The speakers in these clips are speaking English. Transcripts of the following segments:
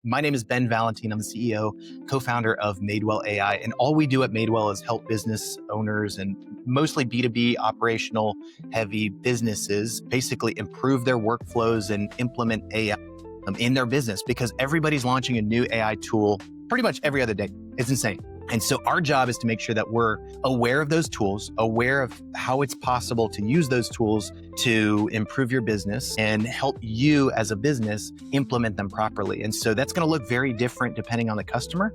My name is Ben Valentine. I'm the CEO, co-founder of Madewell AI. And all we do at Madewell is help business owners and mostly B2B operational heavy businesses basically improve their workflows and implement AI in their business, because everybody's launching a new AI tool pretty much every other day. It's insane. And so our job is to make sure that we're aware of those tools, aware of how it's possible to use those tools to improve your business and help you as a business implement them properly. And so that's going to look very different depending on the customer.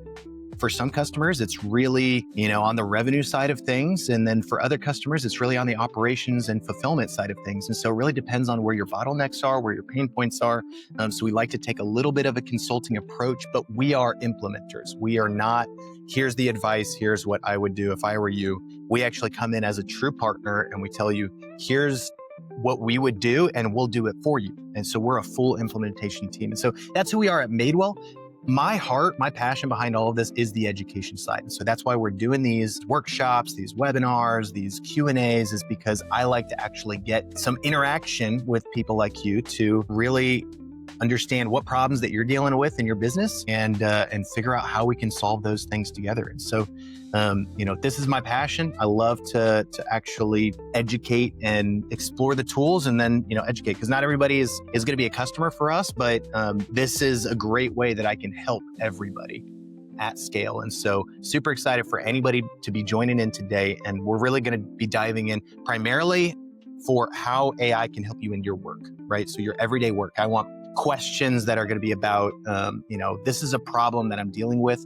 For some customers, it's really, on the revenue side of things. And then for other customers, it's really on the operations and fulfillment side of things. And so it really depends on where your bottlenecks are, where your pain points are. So we like to take a little bit of a consulting approach, but we are implementers. We are not, here's the advice, here's what I would do if I were you. We actually come in as a true partner and we tell you, here's what we would do and we'll do it for you. And so we're a full implementation team. And so that's who we are at Madewell. My heart, my passion behind all of this is the education side. And so that's why we're doing these workshops, these webinars, these Q&As, is because I like to actually get some interaction with people like you to really understand what problems that you're dealing with in your business and figure out how we can solve those things together. And so, this is my passion. I love to actually educate and explore the tools and then, educate, because not everybody is going to be a customer for us, but this is a great way that I can help everybody at scale. And so super excited for anybody to be joining in today. And we're really going to be diving in primarily for how AI can help you in your work, right? So your everyday work. I want questions that are going to be about, this is a problem that I'm dealing with.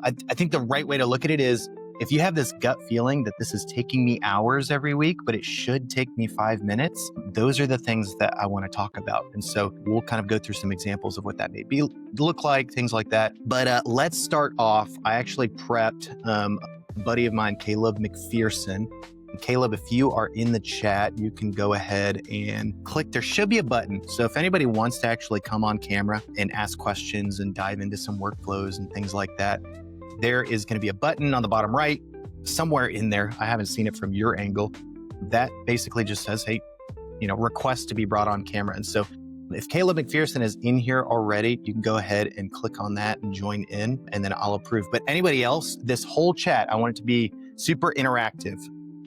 I think the right way to look at it is, if you have this gut feeling that this is taking me hours every week, but it should take me 5 minutes, those are the things that I want to talk about. And so we'll kind of go through some examples of what that may look like, things like that. But let's start off. I actually prepped a buddy of mine, Caleb McPherson. Caleb, if you are in the chat, you can go ahead and click. There should be a button. So if anybody wants to actually come on camera and ask questions and dive into some workflows and things like that, there is going to be a button on the bottom right, somewhere in there. I haven't seen it from your angle. That basically just says, hey, request to be brought on camera. And so if Caleb McPherson is in here already, you can go ahead and click on that and join in, and then I'll approve. But anybody else, this whole chat, I want it to be super interactive.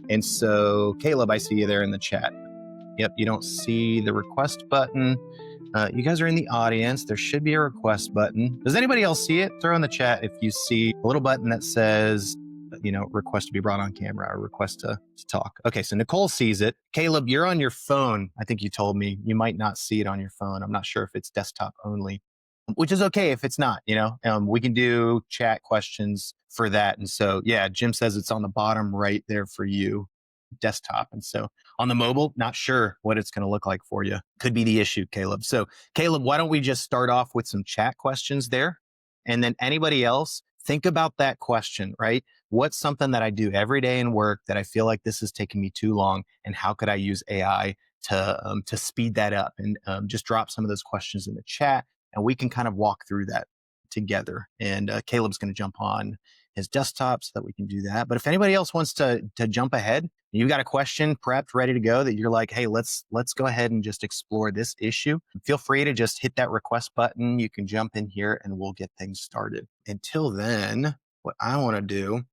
And so, Caleb, I see you there in the chat. Yep, you don't see the request button. You guys are in the audience. There should be a request button. Does anybody else see it? Throw in the chat if you see a little button that says, request to be brought on camera or request to talk. Okay, so Nicole sees it. Caleb, you're on your phone. I think you told me you might not see it on your phone. I'm not sure if it's desktop only, which is okay if it's not, we can do chat questions for that. And so, yeah, Jim says it's on the bottom right there for you, desktop. And so on the mobile, not sure what it's going to look like for you. Could be the issue, Caleb. So Caleb, why don't we just start off with some chat questions there? And then anybody else, think about that question, right? What's something that I do every day in work that I feel like this is taking me too long? And how could I use AI to speed that up? And just drop some of those questions in the chat, and we can kind of walk through that together. And Caleb's going to jump on his desktop so that we can do that. But if anybody else wants to jump ahead, you've got a question prepped, ready to go, that you're like, hey, let's go ahead and just explore this issue, feel free to just hit that request button. You can jump in here and we'll get things started. Until then, what I want to do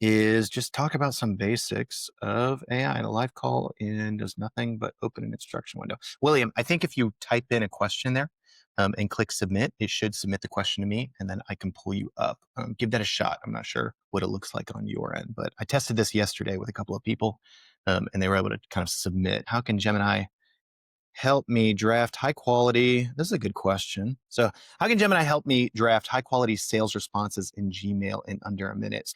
is just talk about some basics of AI. The live call in does nothing but open an instruction window. William, I think if you type in a question there and click submit, it should submit the question to me, and then I can pull you up. Give that a shot. I'm not sure what it looks like on your end, but I tested this yesterday with a couple of people, and they were able to kind of submit. How can Gemini help me draft high quality? This is a good question. So how can Gemini help me draft high quality sales responses in Gmail in under a minute?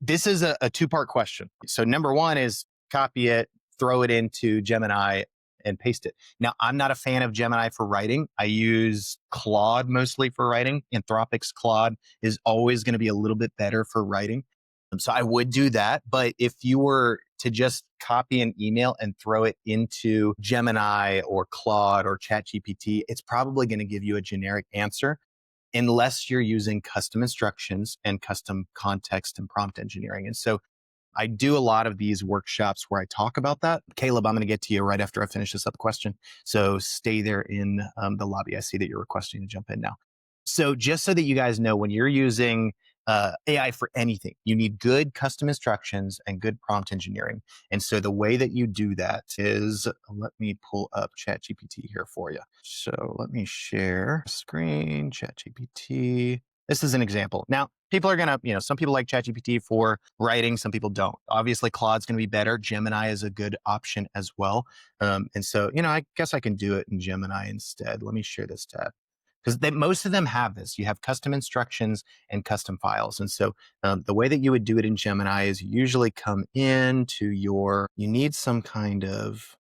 This is a two-part question. So number one is copy it, throw it into Gemini and paste it. Now, I'm not a fan of Gemini for writing. I use Claude mostly for writing. Anthropic's Claude is always going to be a little bit better for writing. So I would do that. But if you were to just copy an email and throw it into Gemini or Claude or ChatGPT, it's probably going to give you a generic answer unless you're using custom instructions and custom context and prompt engineering. And so I do a lot of these workshops where I talk about that. Caleb, I'm going to get to you right after I finish this up question. So stay there in the lobby. I see that you're requesting to jump in now. So just so that you guys know, when you're using AI for anything, you need good custom instructions and good prompt engineering. And so the way that you do that is, let me pull up ChatGPT here for you. So let me share screen, ChatGPT. This is an example. Now, people are going to, some people like ChatGPT for writing, some people don't. Obviously, Claude's going to be better. Gemini is a good option as well. And so, I guess I can do it in Gemini instead. Let me share this tab because most of them have this. You have custom instructions and custom files. And so the way that you would do it in Gemini is you usually come into you need some kind of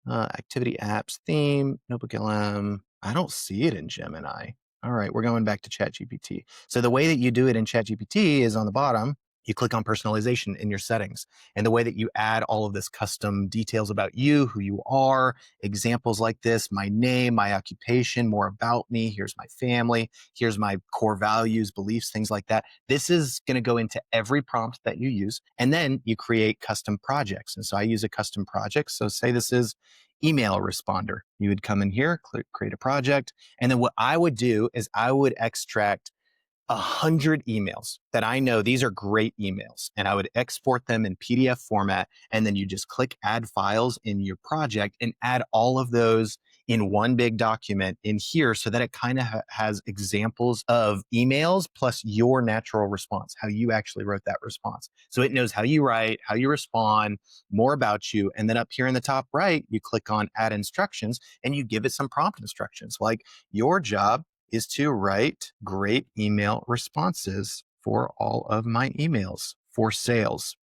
activity apps theme, NotebookLM. I don't see it in Gemini. All right, we're going back to ChatGPT. So the way that you do it in ChatGPT is on the bottom. You click on personalization in your settings. And the way that you add all of this custom details about you, who you are, examples like this, my name, my occupation, more about me, here's my family, here's my core values, beliefs, things like that. This is going to go into every prompt that you use. And then you create custom projects. And so I use a custom project. So say this is email responder. You would come in here, click create a project. And then what I would do is I would extract 100 emails that I know these are great emails, and I would export them in PDF format. And then you just click add files in your project and add all of those in one big document in here so that it kind of has examples of emails plus your natural response, how you actually wrote that response. So it knows how you write, how you respond, more about you. And then up here in the top right, you click on add instructions and you give it some prompt instructions like your job is to write great email responses for all of my emails for sales.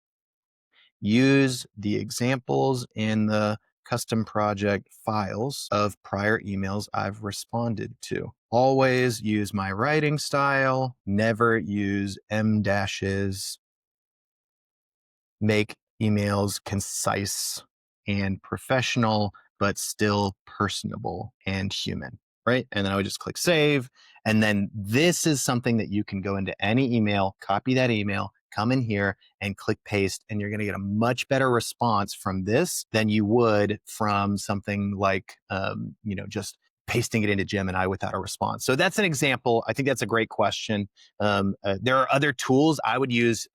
Use the examples in the custom project files of prior emails I've responded to. Always use my writing style. Never use M dashes. Make emails concise and professional, but still personable and human, right? And then I would just click save. And then this is something that you can go into any email, copy that email, come in here and click paste, and you're going to get a much better response from this than you would from something like, just pasting it into Gemini without a response. So that's an example. I think that's a great question. There are other tools I would use.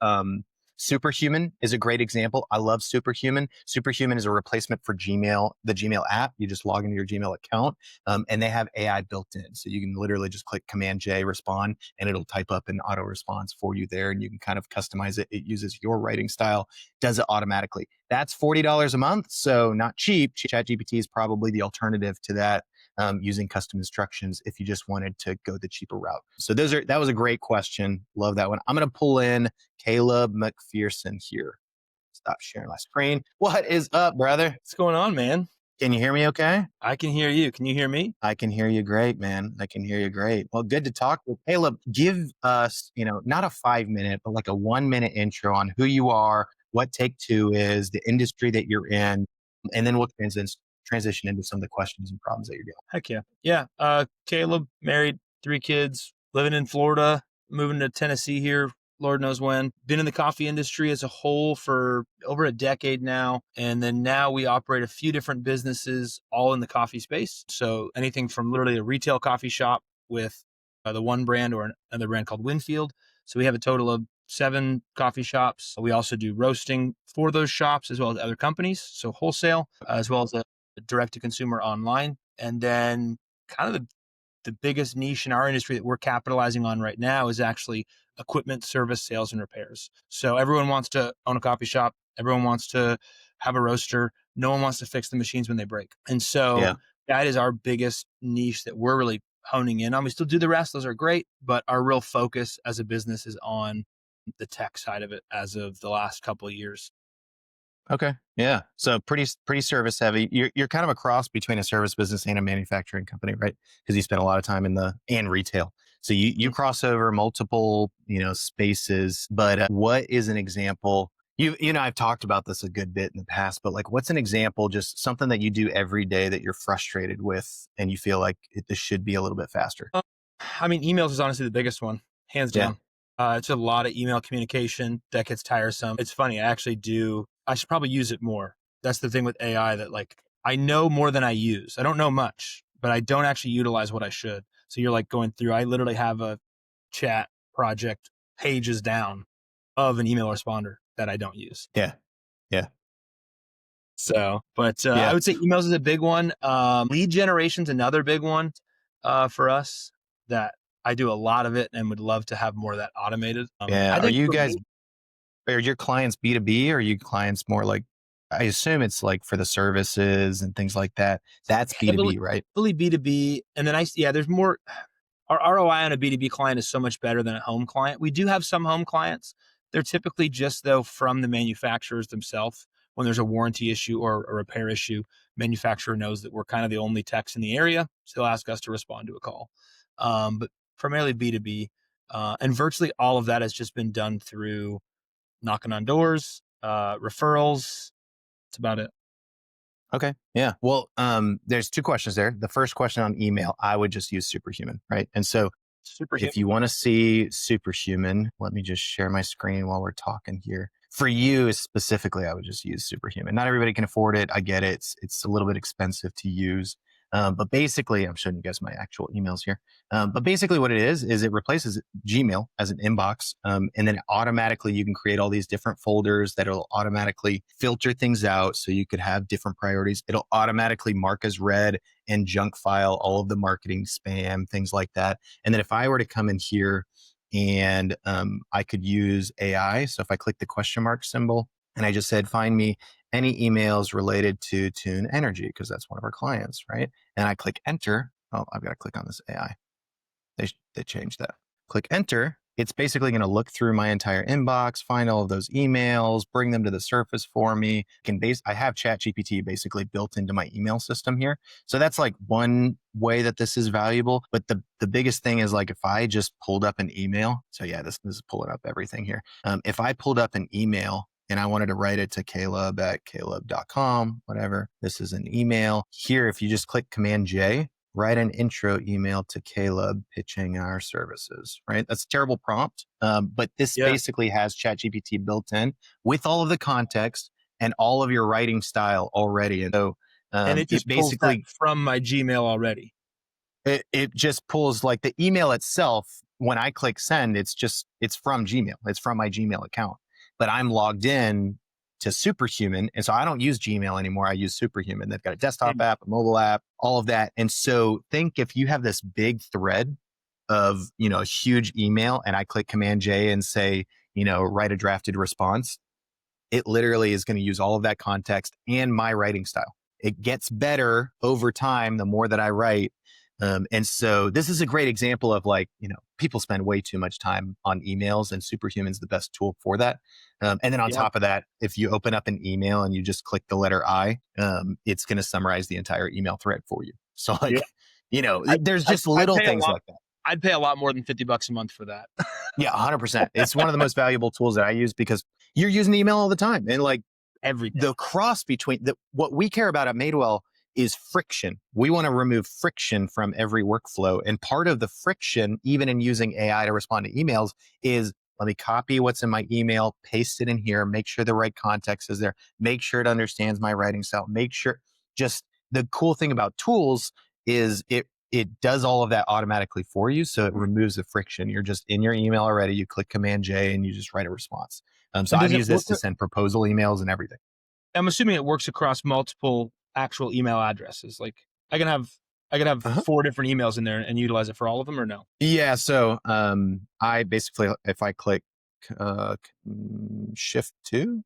Superhuman is a great example. I love Superhuman. Superhuman is a replacement for Gmail, the Gmail app. You just log into your Gmail account, and they have AI built in. So you can literally just click Command J, respond, and it'll type up an auto response for you there, and you can kind of customize it. It uses your writing style, does it automatically. That's $40 a month, so not cheap. ChatGPT is probably the alternative to that. Using custom instructions if you just wanted to go the cheaper route. So that was a great question. Love that one. I'm going to pull in Caleb McPherson here. Stop sharing my screen. What is up, brother? What's going on, man? Can you hear me okay? I can hear you. Can you hear me? I can hear you great, man. I can hear you great. Well, good to talk with Caleb. Give us, not a 5-minute, but like a 1-minute intro on who you are, what Take Two is, the industry that you're in, and then we'll transition into some of the questions and problems that you're dealing Heck yeah. Yeah. Caleb, married, 3 kids, living in Florida, moving to Tennessee here, Lord knows when. Been in the coffee industry as a whole for over a decade now. And then now we operate a few different businesses all in the coffee space. So anything from literally a retail coffee shop with the one brand or another brand called Winfield. So we have a total of 7 coffee shops. We also do roasting for those shops as well as other companies. So wholesale, as well as a direct to consumer online. And then kind of the biggest niche in our industry that we're capitalizing on right now is actually equipment, service, sales, and repairs. So everyone wants to own a coffee shop. Everyone wants to have a roaster. No one wants to fix the machines when they break. And so that is our biggest niche that we're really honing in on. We still do the rest. Those are great, but our real focus as a business is on the tech side of it as of the last couple of years. Okay. Yeah. So pretty service heavy. You're kind of a cross between a service business and a manufacturing company, right? Because you spend a lot of time in retail. So you cross over multiple, spaces. But what is an example? I've talked about this a good bit in the past, but like, what's an example? Just something that you do every day that you're frustrated with, and you feel like this should be a little bit faster. Emails is honestly the biggest one, hands down. It's a lot of email communication that gets tiresome. It's funny. I should probably use it more. That's the thing with AI, that like I know more than I use. I don't know much, but I don't actually utilize what I should. So you're like going through, I literally have a chat project pages down of an email responder that I don't use. Yeah. Yeah. So, but I Yeah. would say emails is a big one. Lead generation's another big one for us, that I do a lot of it and would love to have more of that automated. Yeah. I Are think you for guys, me, are your clients B2B, or are you clients more like, I assume it's like for the services and things like that. That's heavily, B2B, right? heavily B2B. And then there's more, our ROI on a B2B client is so much better than a home client. We do have some home clients. They're typically just though from the manufacturers themselves. When there's a warranty issue or a repair issue, manufacturer knows that we're kind of the only techs in the area, so they'll ask us to respond to a call. But primarily B2B. And virtually all of that has just been done through knocking on doors, referrals. That's about it. Okay. Yeah. Well, there's two questions there. The first question on email, I would just use Superhuman, right? And so Superhuman. if you want to see Superhuman, let me just share my screen while we're talking here. For you specifically, I would just use Superhuman. Not everybody can afford it. I get it. It's a little bit expensive to use. But basically, I'm showing you guys my actual emails here. But basically what it is it replaces Gmail as an inbox. And then automatically you can create all these different folders that'll automatically filter things out. So you could have different priorities. It'll automatically mark as read and junk file all of the marketing spam, things like that. And then if I were to come in here and I could use AI. So if I click the question mark symbol and I just said, find me any emails related to Tune Energy, because that's one of our clients, right? And I click enter. Oh, I've got to click on this AI. They changed that. Click enter. It's basically going to look through my entire inbox, find all of those emails, bring them to the surface for me. I have ChatGPT basically built into my email system here. So that's like one way that this is valuable. But the biggest thing is like if I just pulled up an email. So yeah, this is pulling up everything here. If I pulled up an email and I wanted to write it to Caleb at caleb.com, whatever, this is an email. Here, if you just click Command J, write an intro email to Caleb pitching our services, right? That's a terrible prompt. But this Yeah. basically has ChatGPT built in with all of the context and all of your writing style already. And so And it it just pulls that basically, from my Gmail already. it just pulls like the email itself. When I click send, it's from Gmail. It's from my Gmail account, but I'm logged in to Superhuman. And so I don't use Gmail anymore. I use Superhuman. They've got a desktop app, a mobile app, all of that. And so think if you have this big thread of, a huge email and I click Command J and say, write a drafted response, it literally is going to use all of that context and my writing style. It gets better over time the more that I write. And so this is a great example of like, people spend way too much time on emails, and Superhuman's the best tool for that. And then on Yep. top of that, if you open up an email and you just click the letter I, it's going to summarize the entire email thread for you. So like, Yep. I, there's I, just I'd little pay a things lot. like that. I'd pay a lot more than $50 a month for that. Yeah, 100%. It's one of the most valuable tools that I use because you're using email all the time. And like, Every day. the cross between what we care about at Madewell is friction. We want to remove friction from every workflow. And part of the friction, even in using AI to respond to emails, is let me copy what's in my email, paste it in here, make sure the right context is there, make sure it understands my writing style, make sure just the cool thing about tools is it does all of that automatically for you. So it removes the friction. You're just in your email already. You click Command J and you just write a response. So And I've does it used work? this to send proposal emails and everything. I'm assuming it works across multiple actual email addresses. Like I can have Uh-huh. 4 different emails in there and utilize it for all of them, or no? Yeah. So I basically, if I click Shift 2,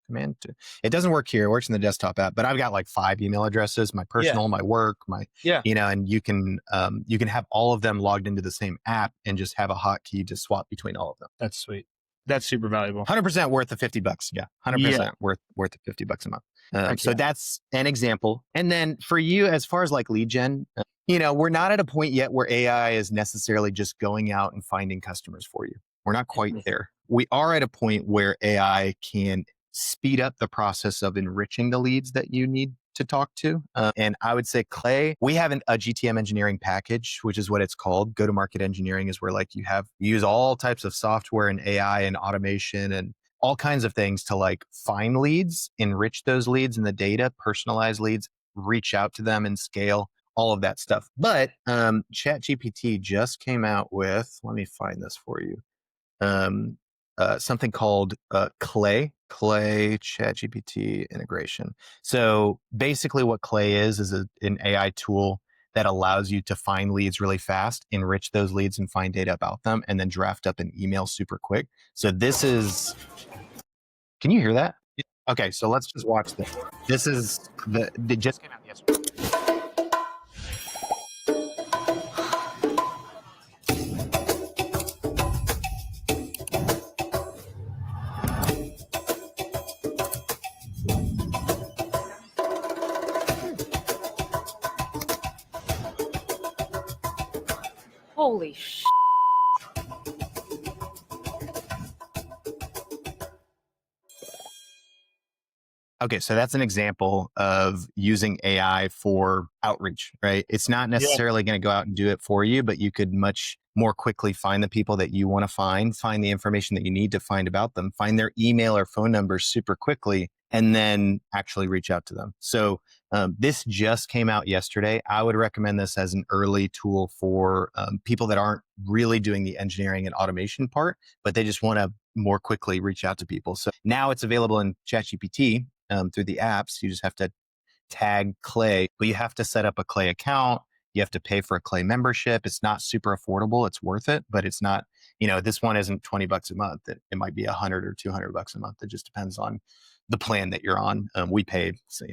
Command 2, it doesn't work here. It works in the desktop app, but I've got like 5 email addresses: my Yeah. personal, my work, my Yeah. and you can have all of them logged into the same app and just have a hotkey to swap between all of them. That's sweet. That's super valuable. 100% worth the $50. Yeah, Yeah. 100% worth the $50 a month. Heck So yeah. that's an example. And then for you, as far as like lead gen, we're not at a point yet where AI is necessarily just going out and finding customers for you. We're not quite there. We are at a point where AI can speed up the process of enriching the leads that you need to talk to. And I would say Clay, we have a GTM engineering package, which is what it's called. Go to market engineering is where like you use all types of software and AI and automation and all kinds of things to like find leads, enrich those leads and the data, personalize leads, reach out to them and scale, all of that stuff. But ChatGPT just came out with, let me find this for you, something called Clay ChatGPT integration. So basically what Clay is an AI tool that allows you to find leads really fast, enrich those leads and find data about them, and then draft up an email super quick. So this is, can you hear that? Okay, so let's just watch this. This is it just came out yesterday. Holy sh! Okay, so that's an example of using AI for outreach, right? It's not necessarily going to go out and do it for you, but you could much more quickly find the people that you want to find the information that you need to find about them, find their email or phone numbers super quickly, and then actually reach out to them. So this just came out yesterday. I would recommend this as an early tool for people that aren't really doing the engineering and automation part, but they just want to more quickly reach out to people. So now it's available in ChatGPT through the apps. You just have to tag Clay, but you have to set up a Clay account. You have to pay for a Clay membership. It's not super affordable. It's worth it, but it's not, this one isn't $20 a month. It might be 100 or $200 a month. It just depends on the plan that you're on. We pay, so,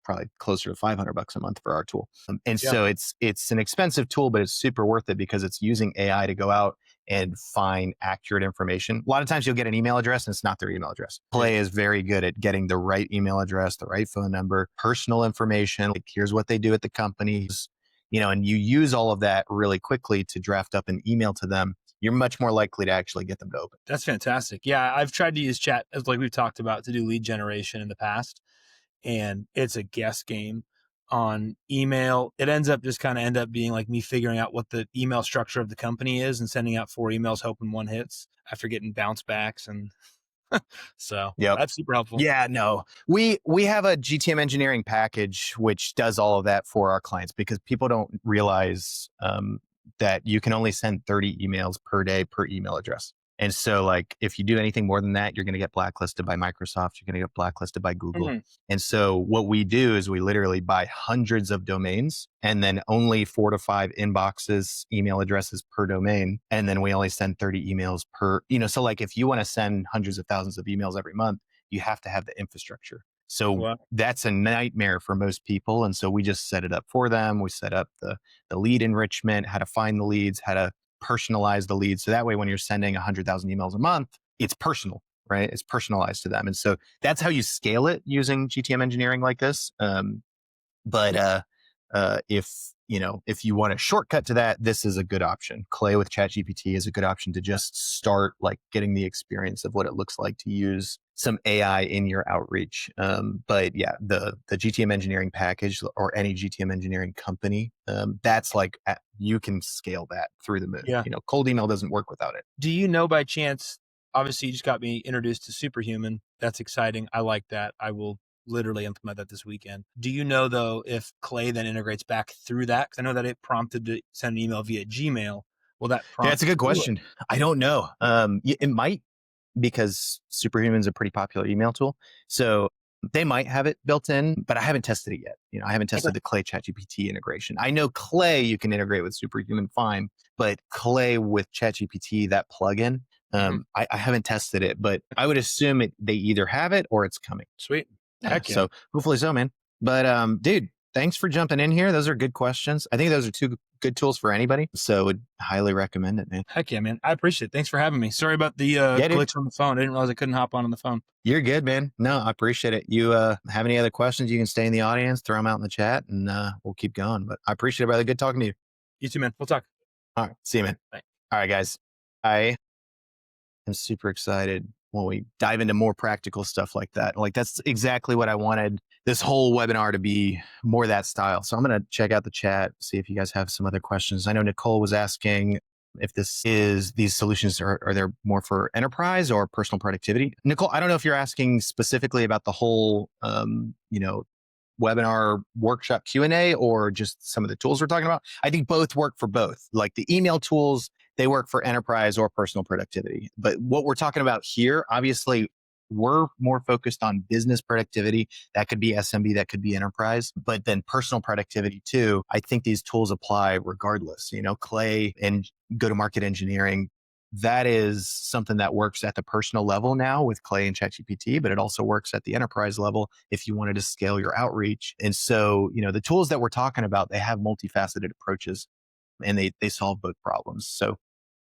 probably closer to $500 a month for our tool. So it's an expensive tool, but it's super worth it because it's using AI to go out and find accurate information. A lot of times you'll get an email address and it's not their email address. Clay is very good at getting the right email address, the right phone number, personal information. Like here's what they do at the companies, and you use all of that really quickly to draft up an email to them. You're much more likely to actually get them to open. That's fantastic. Yeah, I've tried to use chat, as like we've talked about, to do lead generation in the past, and it's a guess game on email. It ends up being like me figuring out what the email structure of the company is and sending out 4 emails, hoping one hits after getting bounce backs. And so that's super helpful. Yeah, no, we have a GTM engineering package, which does all of that for our clients because people don't realize that you can only send 30 emails per day per email address. And so like, if you do anything more than that, you're going to get blacklisted by Microsoft. You're going to get blacklisted by Google. Mm-hmm. And so what we do is we literally buy hundreds of domains and then only 4 to 5 inboxes, email addresses per domain. And then we only send 30 emails per, so like if you want to send hundreds of thousands of emails every month, you have to have the infrastructure. So that's a nightmare for most people. And so we just set it up for them. We set up the lead enrichment, how to find the leads, how to personalize the leads. So that way, when you're sending 100,000 emails a month, it's personal, right? It's personalized to them. And so that's how you scale it using GTM engineering like this. But if you want a shortcut to that, this is a good option. Clay with ChatGPT is a good option to just start like getting the experience of what it looks like to use some AI in your outreach. But yeah, the GTM engineering package or any GTM engineering company, that's like you can scale that through the moon. Yeah. Cold email doesn't work without it. Do you know by chance? Obviously, you just got me introduced to Superhuman. That's exciting. I like that. I will literally implement that this weekend. Do you know though if Clay then integrates back through that? Because I know that it prompted to send an email via Gmail. Will that prompt? Yeah, that's a good question. I don't know. It might, because Superhuman's a pretty popular email tool. So they might have it built in, but I haven't tested it yet. I haven't tested the Clay ChatGPT integration. I know Clay you can integrate with Superhuman fine, but Clay with ChatGPT, that plugin, I haven't tested it, but I would assume they either have it or it's coming. Sweet. Heck yeah. So hopefully so, man. But dude, thanks for jumping in here. Those are good questions. I think those are 2 good tools for anybody. So would highly recommend it, man. Heck yeah, man. I appreciate it. Thanks for having me. Sorry about the glitch on the phone. I didn't realize I couldn't hop on the phone. You're good, man. No, I appreciate it. You have any other questions, you can stay in the audience, throw them out in the chat, and we'll keep going. But I appreciate it, brother. Good talking to you. You too, man. We'll talk. All right. See you, man. Bye. All right, guys. I am super excited when we dive into more practical stuff like that. Like that's exactly what I wanted this whole webinar to be, more that style. So I'm going to check out the chat, see if you guys have some other questions. I know Nicole was asking if these solutions are they more for enterprise or personal productivity. Nicole, I don't know if you're asking specifically about the whole, webinar workshop Q&A or just some of the tools we're talking about. I think both work for both. Like the email tools, they work for enterprise or personal productivity. But what we're talking about here, obviously, we're more focused on business productivity. That could be SMB, that could be enterprise, but then personal productivity too. I think these tools apply regardless. Clay and go-to-market engineering, that is something that works at the personal level now with Clay and ChatGPT, but it also works at the enterprise level if you wanted to scale your outreach. And so, the tools that we're talking about, they have multifaceted approaches and they solve both problems. So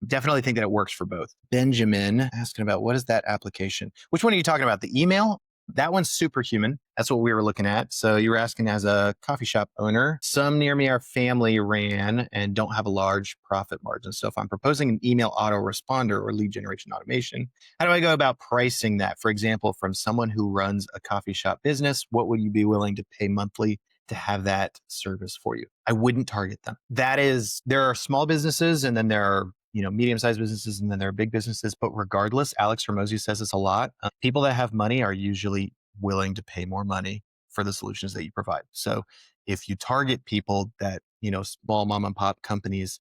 definitely think that it works for both. Benjamin asking about what is that application? Which one are you talking about? The email? That one's Superhuman. That's what we were looking at. So you were asking, as a coffee shop owner, some near me are family ran and don't have a large profit margin. So if I'm proposing an email autoresponder or lead generation automation, how do I go about pricing that? For example, from someone who runs a coffee shop business, what would you be willing to pay monthly to have that service for you? I wouldn't target them. There are small businesses and then there are medium-sized businesses, and then there are big businesses. But regardless, Alex Ramosi says this a lot. People that have money are usually willing to pay more money for the solutions that you provide. So if you target people that, small mom and pop companies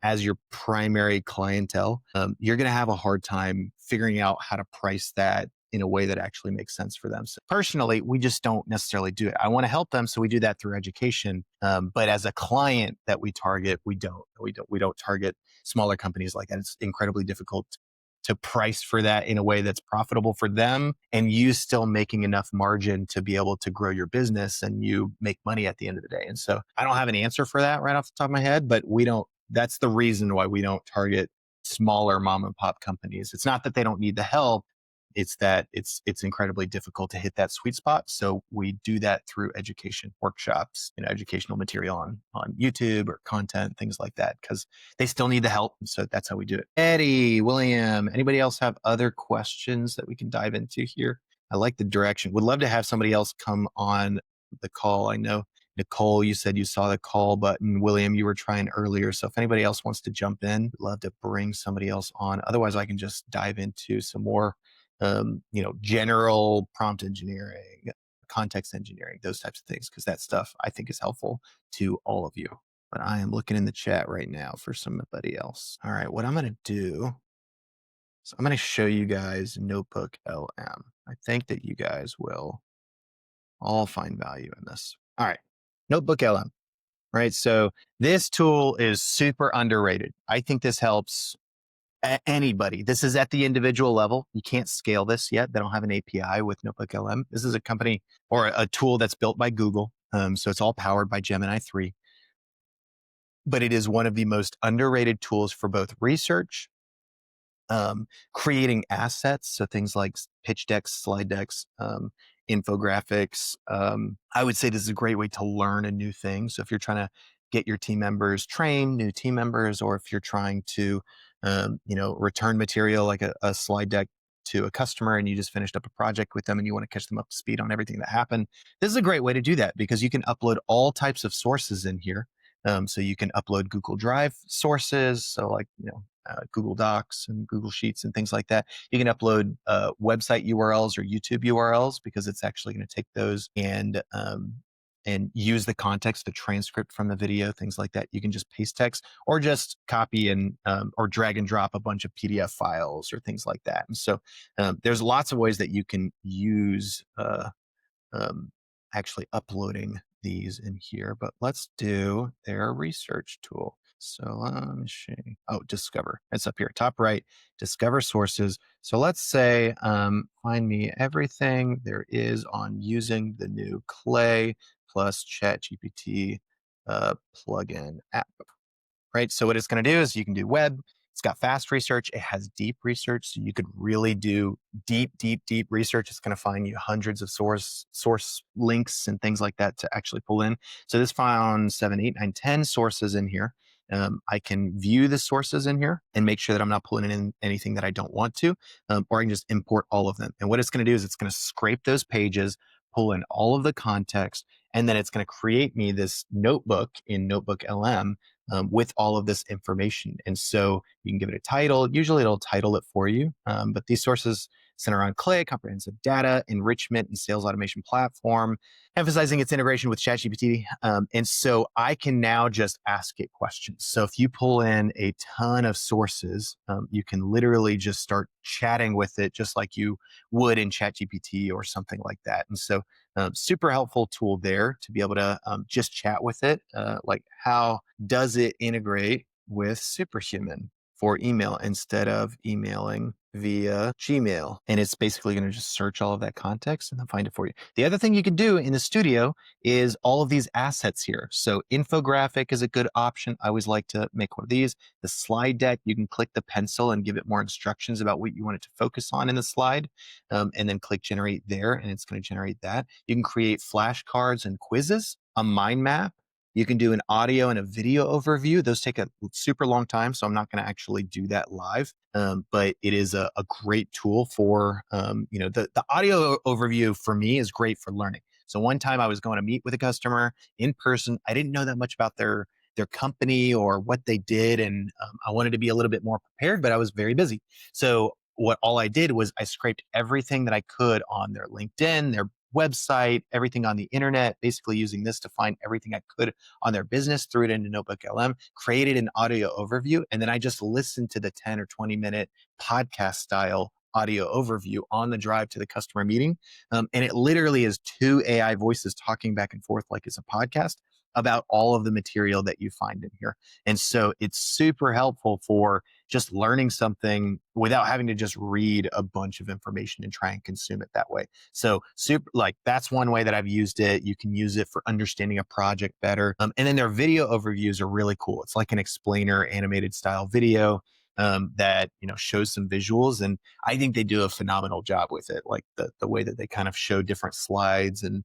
as your primary clientele, you're going to have a hard time figuring out how to price that in a way that actually makes sense for them. So personally, we just don't necessarily do it. I want to help them, so we do that through education. But as a client that we target, we don't target smaller companies like that. It's incredibly difficult to price for that in a way that's profitable for them, and you still making enough margin to be able to grow your business and you make money at the end of the day. And so I don't have an answer for that right off the top of my head, but that's the reason why we don't target smaller mom and pop companies. It's not that they don't need the help. It's that it's incredibly difficult to hit that sweet spot. So we do that through education workshops, educational material on YouTube or content, things like that, because they still need the help. So that's how we do it. Eddie, William, anybody else have other questions that we can dive into here? I like the direction. Would love to have somebody else come on the call. I know Nicole, you said you saw the call button. William, you were trying earlier. So if anybody else wants to jump in, I'd love to bring somebody else on. Otherwise, I can just dive into some more general prompt engineering, context engineering, those types of things, because that stuff I think is helpful to all of you. But I am looking in the chat right now for somebody else. All right, what I'm going to do is I'm going to show you guys NotebookLM. I think that you guys will all find value in this. All right, NotebookLM. Right, so this tool is super underrated. I think this helps anybody. This is at the individual level. You can't scale this yet. They don't have an API with NotebookLM. This is a company or a tool that's built by Google. So it's all powered by Gemini 3. But it is one of the most underrated tools for both research, creating assets. So things like pitch decks, slide decks, infographics. I would say this is a great way to learn a new thing. So if you're trying to get your team members trained, new team members, or if you're trying to, return material like a slide deck to a customer and you just finished up a project with them and you want to catch them up to speed on everything that happened, this is a great way to do that because you can upload all types of sources in here. So you can upload Google Drive sources, so like Google Docs and Google Sheets and things like that. You can upload website URLs or YouTube URLs because it's actually going to take those and use the context, the transcript from the video, things like that. You can just paste text or just copy and or drag and drop a bunch of PDF files or things like that. And so there's lots of ways that you can use actually uploading these in here, but let's do their research tool. So let me see. Oh, discover. It's up here, top right, discover sources. So let's say, find me everything there is on using the new Clay plus ChatGPT plugin app, right? So what it's going to do is you can do web. It's got fast research. It has deep research. So you could really do deep research. It's going to find you hundreds of source links and things like that to actually pull in. So this found 7, 8, 9, 10 sources in here. I can view the sources in here and make sure that I'm not pulling in anything that I don't want to, or I can just import all of them. And what it's going to do is it's going to scrape those pages, pull in all of the context, and then it's going to create me this notebook in NotebookLM with all of this information. And so you can give it a title. Usually it'll title it for you, but these sources center on Clay, comprehensive data, enrichment, and sales automation platform, emphasizing its integration with ChatGPT. And so I can now just ask it questions. So if you pull in a ton of sources, you can literally just start chatting with it just like you would in ChatGPT or something like that. And so super helpful tool there to be able to just chat with it. Like, how does it integrate with Superhuman for email instead of emailing via Gmail? And it's basically going to just search all of that context and then find it for you. The other thing you can do in the studio is all of these assets here. So infographic is a good option. I always like to make one of these. The slide deck, you can click the pencil and give it more instructions about what you want it to focus on in the slide, and then click generate there, and it's going to generate that. You can create flashcards and quizzes, a mind map. You can do an audio and a video overview. Those take a super long time, so I'm not going to actually do that live. But it is a great tool for, the audio overview for me is great for learning. So one time I was going to meet with a customer in person. I didn't know that much about their company or what they did, and I wanted to be a little bit more prepared, but I was very busy. So all I did was I scraped everything that I could on their LinkedIn, their website, everything on the internet, basically using this to find everything I could on their business, threw it into NotebookLM, created an audio overview, and then I just listened to the 10 or 20-minute podcast style audio overview on the drive to the customer meeting. And it literally is two AI voices talking back and forth like it's a podcast about all of the material that you find in here. And so it's super helpful for just learning something without having to just read a bunch of information and try and consume it that way. So that's one way that I've used it. You can use it for understanding a project better. And then their video overviews are really cool. It's like an explainer animated style video that shows some visuals, and I think they do a phenomenal job with it. Like the way that they kind of show different slides and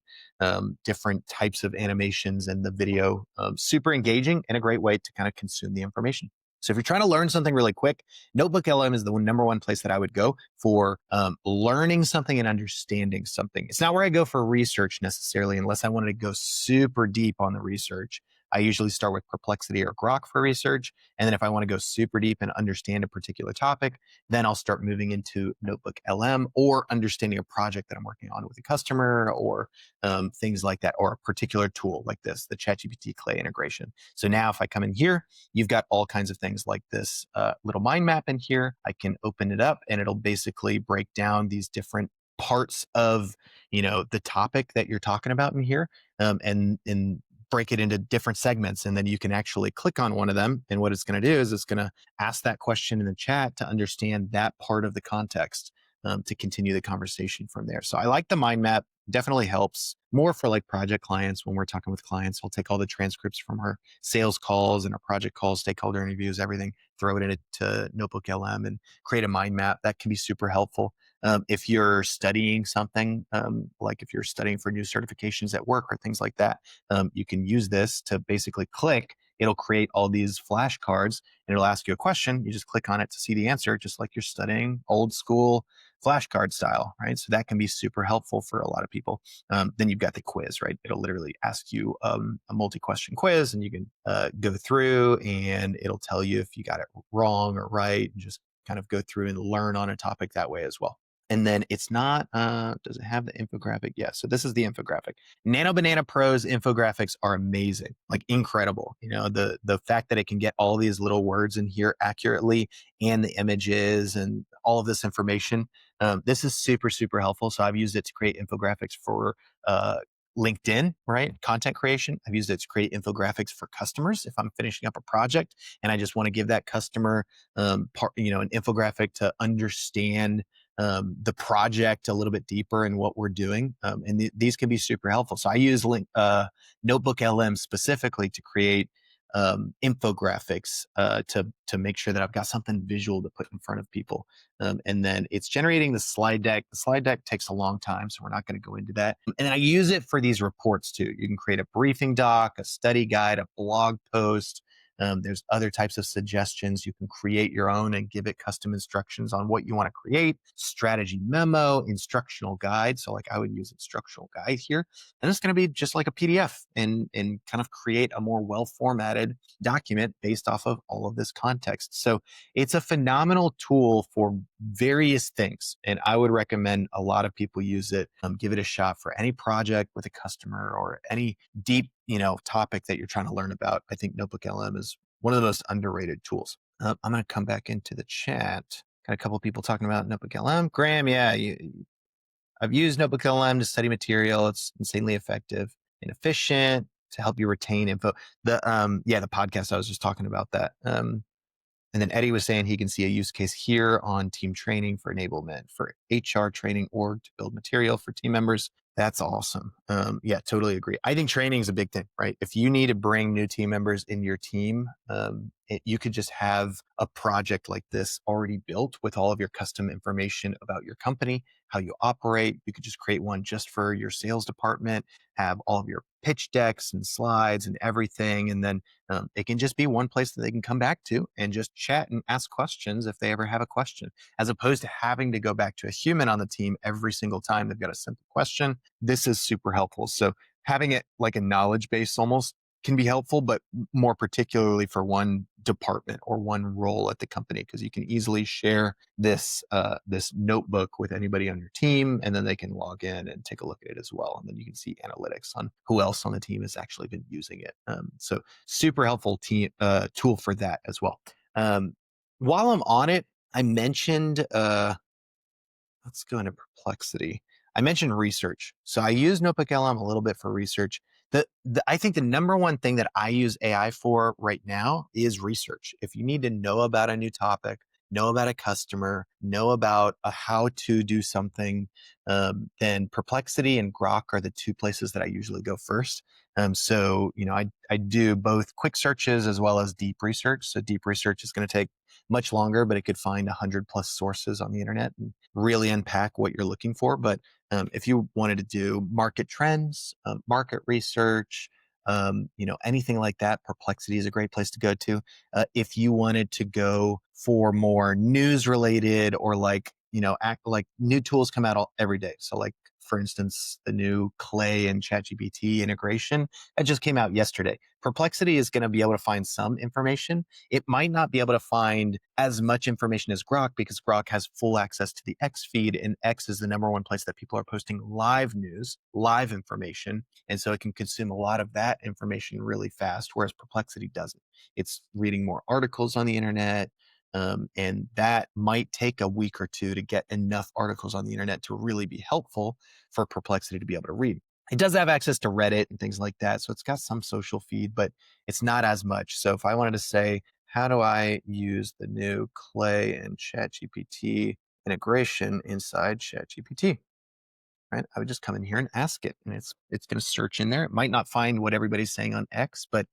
different types of animations and the video, super engaging and a great way to kind of consume the information. So if you're trying to learn something really quick, NotebookLM is the number one place that I would go for learning something and understanding something. It's not where I go for research necessarily, unless I wanted to go super deep on the research. I usually start with Perplexity or Grok for research. And then if I want to go super deep and understand a particular topic, then I'll start moving into NotebookLM or understanding a project that I'm working on with a customer or things like that, or a particular tool like this, the ChatGPT Clay integration. So now if I come in here, you've got all kinds of things like this little mind map in here. I can open it up and it'll basically break down these different parts of, the topic that you're talking about in here, and break it into different segments. And then you can actually click on one of them. And what it's going to do is it's going to ask that question in the chat to understand that part of the context, to continue the conversation from there. So I like the mind map. Definitely helps more for like project clients. When we're talking with clients, we'll take all the transcripts from our sales calls and our project calls, stakeholder interviews, everything, throw it into NotebookLM and create a mind map. That can be super helpful. If you're studying something, like if you're studying for new certifications at work or things like that, you can use this to basically click. It'll create all these flashcards and it'll ask you a question. You just click on it to see the answer, just like you're studying old school flashcard style, right? So that can be super helpful for a lot of people. Then you've got the quiz, right? It'll literally ask you a multi-question quiz, and you can go through and it'll tell you if you got it wrong or right, and just kind of go through and learn on a topic that way as well. And then it's not, does it have the infographic? Yeah. So this is the infographic. Nano Banana Pro's infographics are amazing, like incredible. The fact that it can get all these little words in here accurately and the images and all of this information. This is super, super helpful. So I've used it to create infographics for LinkedIn, right? Content creation. I've used it to create infographics for customers. If I'm finishing up a project and I just want to give that customer, an infographic to understand the project a little bit deeper and what we're doing. And these can be super helpful. So I use NotebookLM specifically to create infographics to make sure that I've got something visual to put in front of people. And then it's generating the slide deck. The slide deck takes a long time, so we're not going to go into that. And then I use it for these reports too. You can create a briefing doc, a study guide, a blog post, There's other types of suggestions. You can create your own and give it custom instructions on what you want to create, strategy memo, instructional guide. So like I would use instructional guide here. And it's going to be just like a PDF and kind of create a more well formatted document based off of all of this context. So it's a phenomenal tool for various things. And I would recommend a lot of people use it. Give it a shot for any project with a customer or any deep, topic that you're trying to learn about. I think NotebookLM is one of the most underrated tools. I'm going to come back into the chat. Got a couple of people talking about NotebookLM. Graham, yeah, I've used NotebookLM to study material. It's insanely effective and efficient to help you retain info. The podcast I was just talking about that. And then Eddie was saying he can see a use case here on team training for enablement, for HR training org to build material for team members. That's awesome. Yeah, totally agree. I think training is a big thing, right? If you need to bring new team members in your team, you could just have a project like this already built with all of your custom information about your company, how you operate. You could just create one just for your sales department, have all of your pitch decks and slides and everything. And then it can just be one place that they can come back to and just chat and ask questions if they ever have a question, as opposed to having to go back to a human on the team every single time they've got a simple question. This is super helpful. So having it like a knowledge base almost can be helpful, but more particularly for one department or one role at the company, because you can easily share this notebook with anybody on your team, and then they can log in and take a look at it as well. And then you can see analytics on who else on the team has actually been using it. So super helpful tool for that as well. While I'm on it, I mentioned let's go into Perplexity. I mentioned research. So I use NotebookLM a little bit for research. I think the number one thing that I use AI for right now is research. If you need to know about a new topic, know about a customer, know about how to do something, then Perplexity and Grok are the two places that I usually go first. I do both quick searches as well as deep research. So deep research is going to take much longer, but it could find 100 plus sources on the internet and really unpack what you're looking for. But if you wanted to do market trends, market research, anything like that, Perplexity is a great place to go to. If you wanted to go for more news related or act like new tools come out every day. So like, for instance, the new Clay and ChatGPT integration that just came out yesterday. Perplexity is going to be able to find some information. It might not be able to find as much information as Grok because Grok has full access to the X feed, and X is the number one place that people are posting live news, live information. And so it can consume a lot of that information really fast, whereas Perplexity doesn't. It's reading more articles on the internet. And that might take a week or two to get enough articles on the internet to really be helpful for Perplexity to be able to read. It does have access to Reddit and things like that. So it's got some social feed, but it's not as much. So if I wanted to say, how do I use the new Clay and ChatGPT integration inside ChatGPT? Right? I would just come in here and ask it, and it's going to search in there. It might not find what everybody's saying on X, but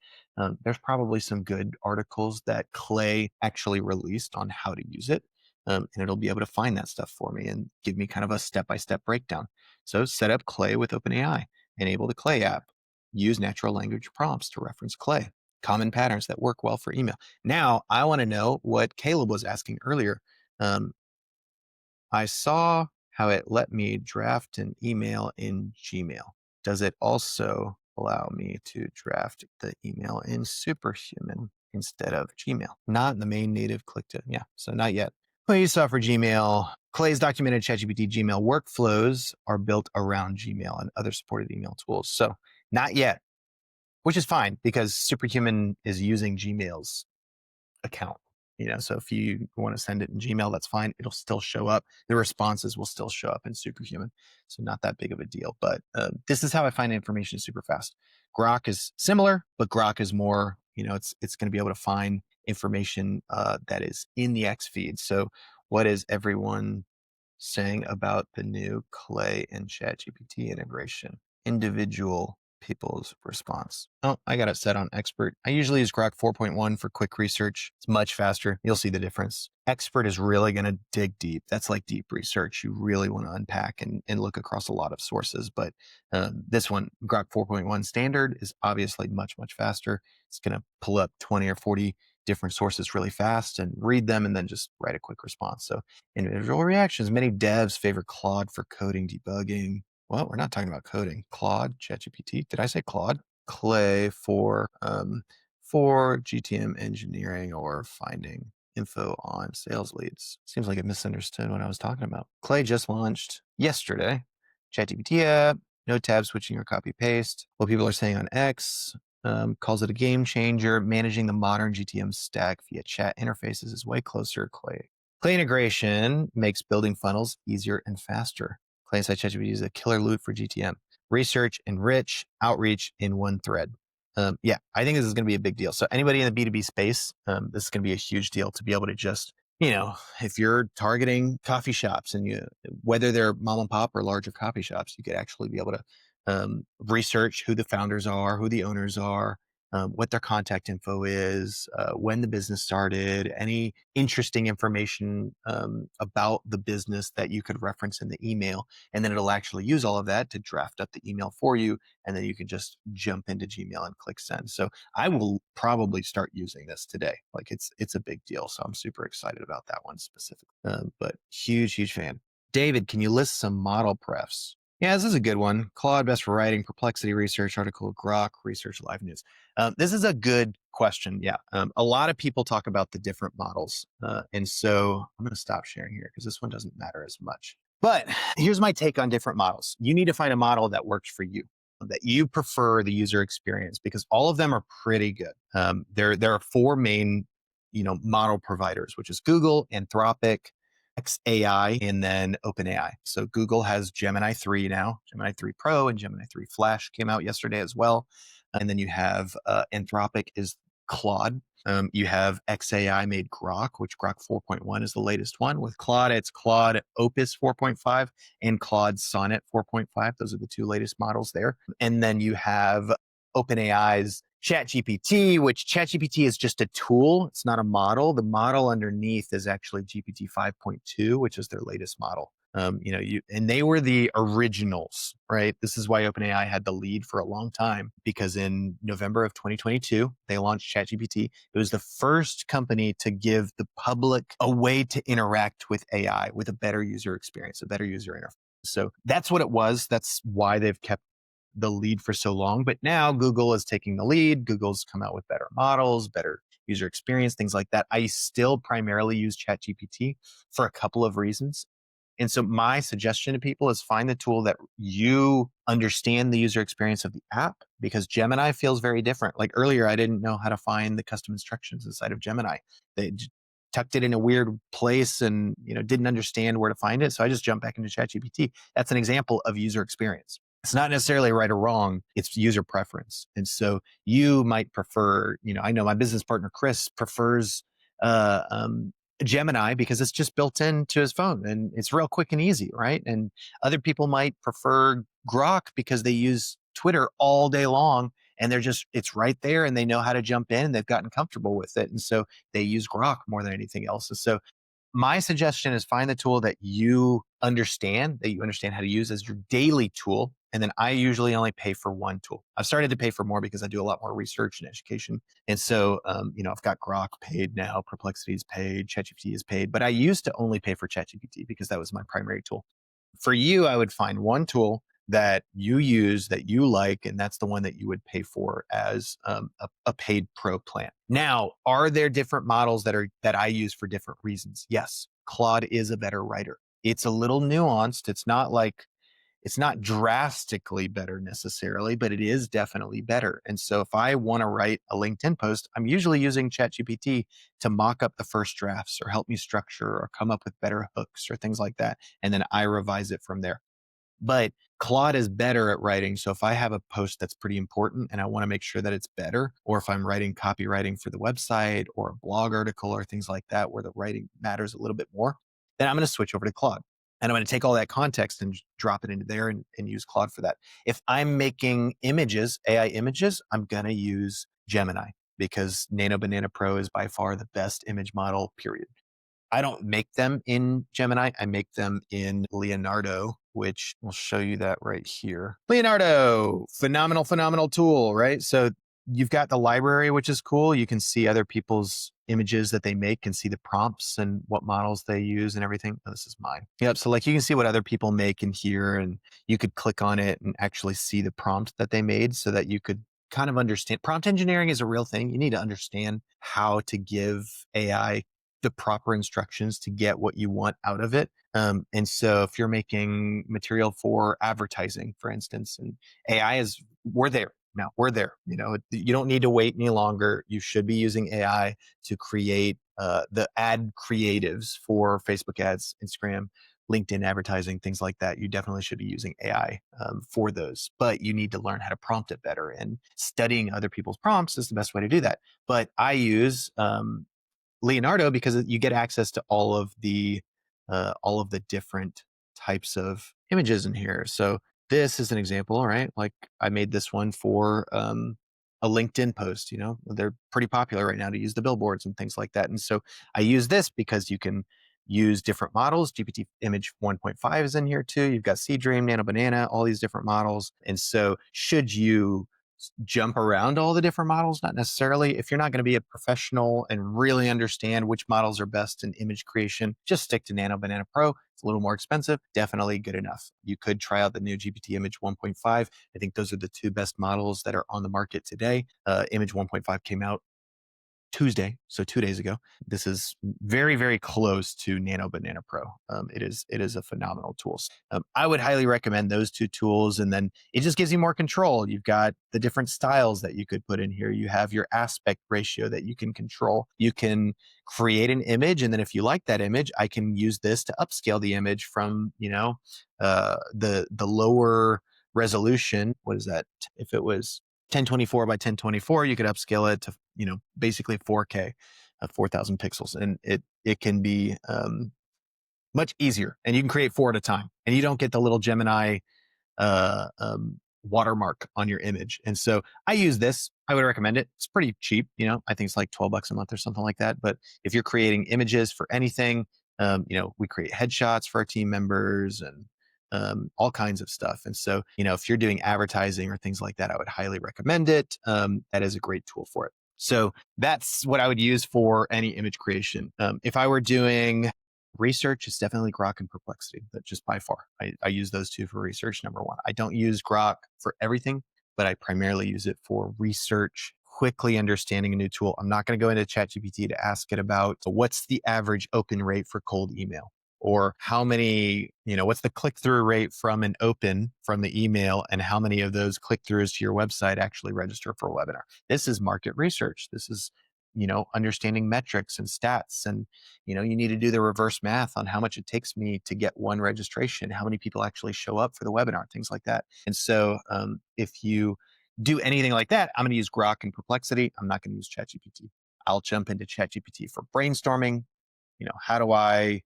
there's probably some good articles that Clay actually released on how to use it, and it'll be able to find that stuff for me and give me kind of a step-by-step breakdown. So set up Clay with OpenAI, enable the Clay app, use natural language prompts to reference Clay, common patterns that work well for email. Now, I want to know what Caleb was asking earlier. I saw how it let me draft an email in Gmail. Does it also allow me to draft the email in Superhuman instead of Gmail? Not in the main native click to, yeah, so not yet. What you saw for Gmail, Clay's documented ChatGPT Gmail workflows are built around Gmail and other supported email tools. So not yet, which is fine because Superhuman is using Gmail's account. So if you want to send it in Gmail, that's fine. It'll still show up. The responses will still show up in Superhuman. So not that big of a deal. But this is how I find information super fast. Grok is similar, but Grok is more, it's going to be able to find information that is in the X feed. So what is everyone saying about the new Clay and ChatGPT integration? Individual people's response. Oh, I got it set on expert. I usually use Grok 4.1 for quick research. It's much faster. You'll see the difference. Expert is really going to dig deep. That's like deep research. You really want to unpack and look across a lot of sources. But this one, Grok 4.1 standard, is obviously much, much faster. It's going to pull up 20 or 40 different sources really fast and read them and then just write a quick response. So individual reactions. Many devs favor Claude for coding, debugging. Well, we're not talking about coding. Claude, ChatGPT. Did I say Claude? Clay for GTM engineering or finding info on sales leads. Seems like I misunderstood what I was talking about. Clay just launched yesterday. ChatGPT app, no tab switching or copy paste. What people are saying on X, calls it a game changer. Managing the modern GTM stack via chat interfaces is way closer. Clay integration makes building funnels easier and faster. Clay inside ChatGPT is a killer loop for GTM. Research, enrich, outreach in one thread. Yeah, I think this is going to be a big deal. So anybody in the B2B space, this is going to be a huge deal to be able to just, if you're targeting coffee shops and whether they're mom and pop or larger coffee shops, you could actually be able to research who the founders are, who the owners are, what their contact info is, when the business started, any interesting information about the business that you could reference in the email. And then it'll actually use all of that to draft up the email for you. And then you can just jump into Gmail and click send. So I will probably start using this today. Like it's a big deal. So I'm super excited about that one specifically. But huge fan. David, can you list some model prefs? Yeah, this is a good one. Claude, best for writing, Perplexity research, article, Grok, research, live news. This is a good question. Yeah. A lot of people talk about the different models. And so I'm going to stop sharing here because this one doesn't matter as much. But here's my take on different models. You need to find a model that works for you, that you prefer the user experience, because all of them are pretty good. There are four main, model providers, which is Google, Anthropic, XAI, and then OpenAI. So Google has Gemini 3 now, Gemini 3 Pro and Gemini 3 Flash came out yesterday as well. And then you have Anthropic is Claude. You have XAI made Grok, which Grok 4.1 is the latest one. With Claude, it's Claude Opus 4.5 and Claude Sonnet 4.5. Those are the two latest models there. And then you have OpenAI's ChatGPT, which ChatGPT is just a tool. It's not a model. The model underneath is actually GPT 5.2, which is their latest model. And they were the originals, right? This is why OpenAI had the lead for a long time, because in November of 2022, they launched ChatGPT. It was the first company to give the public a way to interact with AI with a better user experience, a better user interface. So that's what it was. That's why they've kept the lead for so long. But now Google is taking the lead. Google's come out with better models, better user experience, things like that. I still primarily use ChatGPT for a couple of reasons. And so my suggestion to people is find the tool that you understand the user experience of the app, because Gemini feels very different. Like earlier, I didn't know how to find the custom instructions inside of Gemini. They tucked it in a weird place and didn't understand where to find it. So I just jumped back into ChatGPT. That's an example of user experience. It's not necessarily right or wrong. It's user preference. And so you might prefer, I know my business partner, Chris, prefers Gemini because it's just built into his phone and it's real quick and easy, right? And other people might prefer Grok because they use Twitter all day long and it's right there and they know how to jump in and they've gotten comfortable with it. And so they use Grok more than anything else. And so my suggestion is find the tool that you understand how to use as your daily tool. And then I usually only pay for one tool. I've started to pay for more because I do a lot more research and education. And so, I've got Grok paid now, Perplexity is paid, ChatGPT is paid, but I used to only pay for ChatGPT because that was my primary tool. For you, I would find one tool that you use that you like, and that's the one that you would pay for as a paid pro plan. Now, are there different models that I use for different reasons? Yes, Claude is a better writer. It's a little nuanced. It's not drastically better necessarily, but it is definitely better. And so if I want to write a LinkedIn post, I'm usually using ChatGPT to mock up the first drafts or help me structure or come up with better hooks or things like that. And then I revise it from there. But Claude is better at writing. So if I have a post that's pretty important and I want to make sure that it's better, or if I'm writing copywriting for the website or a blog article or things like that, where the writing matters a little bit more, then I'm going to switch over to Claude. And I'm going to take all that context and drop it into there and use Claude for that. If I'm making images, AI images, I'm going to use Gemini because Nano Banana Pro is by far the best image model, period. I don't make them in Gemini. I make them in Leonardo, which we'll show you that right here. Leonardo, phenomenal tool, right? So you've got the library, which is cool. You can see other people's images that they make and see the prompts and what models they use and everything. Oh, this is mine. Yep. So like you can see what other people make in here, and you could click on it and actually see the prompt that they made so that you could kind of understand. Prompt engineering is a real thing. You need to understand how to give AI the proper instructions to get what you want out of it. And so if you're making material for advertising, for instance, and AI is, we're there now, you don't need to wait any longer. You should be using AI to create the ad creatives for Facebook ads, Instagram, LinkedIn advertising, things like that. You definitely should be using AI for those, but you need to learn how to prompt it better, and studying other people's prompts is the best way to do that. But I use Leonardo because you get access to all of the different types of images in here. So this is an example, right? Like I made this one for a LinkedIn post. They're pretty popular right now to use the billboards and things like that. And so I use this because you can use different models. GPT image 1.5 is in here too. You've got Seedream, Nano Banana, all these different models. And so should you jump around all the different models? Not necessarily. If you're not going to be a professional and really understand which models are best in image creation, just stick to Nano Banana Pro. It's a little more expensive, definitely good enough. You could try out the new GPT Image 1.5. I think those are the two best models that are on the market today. Image 1.5 came out Tuesday, so 2 days ago. This is very close to Nano Banana Pro. It is a phenomenal tool. I would highly recommend those two tools, and then it just gives you more control. You've got the different styles that you could put in here. You have your aspect ratio that you can control. You can create an image, and then if you like that image, I can use this to upscale the image from the lower resolution. What is that? If it was 1024 by 1024, you could upscale it to basically 4K, 4,000 pixels, and it can be much easier. And you can create 4 at a time, and you don't get the little Gemini watermark on your image. And so I use this. I would recommend it. It's pretty cheap. I think it's like $12 a month or something like that. But if you're creating images for anything, we create headshots for our team members and all kinds of stuff. And so, if you're doing advertising or things like that, I would highly recommend it. That is a great tool for it. So that's what I would use for any image creation. If I were doing research, it's definitely Grok and Perplexity, but just by far. I use those two for research, number one. I don't use Grok for everything, but I primarily use it for research, quickly understanding a new tool. I'm not going to go into ChatGPT to ask it about what's the average open rate for cold email, or how many, what's the click-through rate from an open from the email, and how many of those click-throughs to your website actually register for a webinar. This is market research. This is, understanding metrics and stats. And, you need to do the reverse math on how much it takes me to get one registration, how many people actually show up for the webinar, things like that. And so if you do anything like that, I'm going to use Grok and Perplexity. I'm not going to use ChatGPT. I'll jump into ChatGPT for brainstorming. How do I,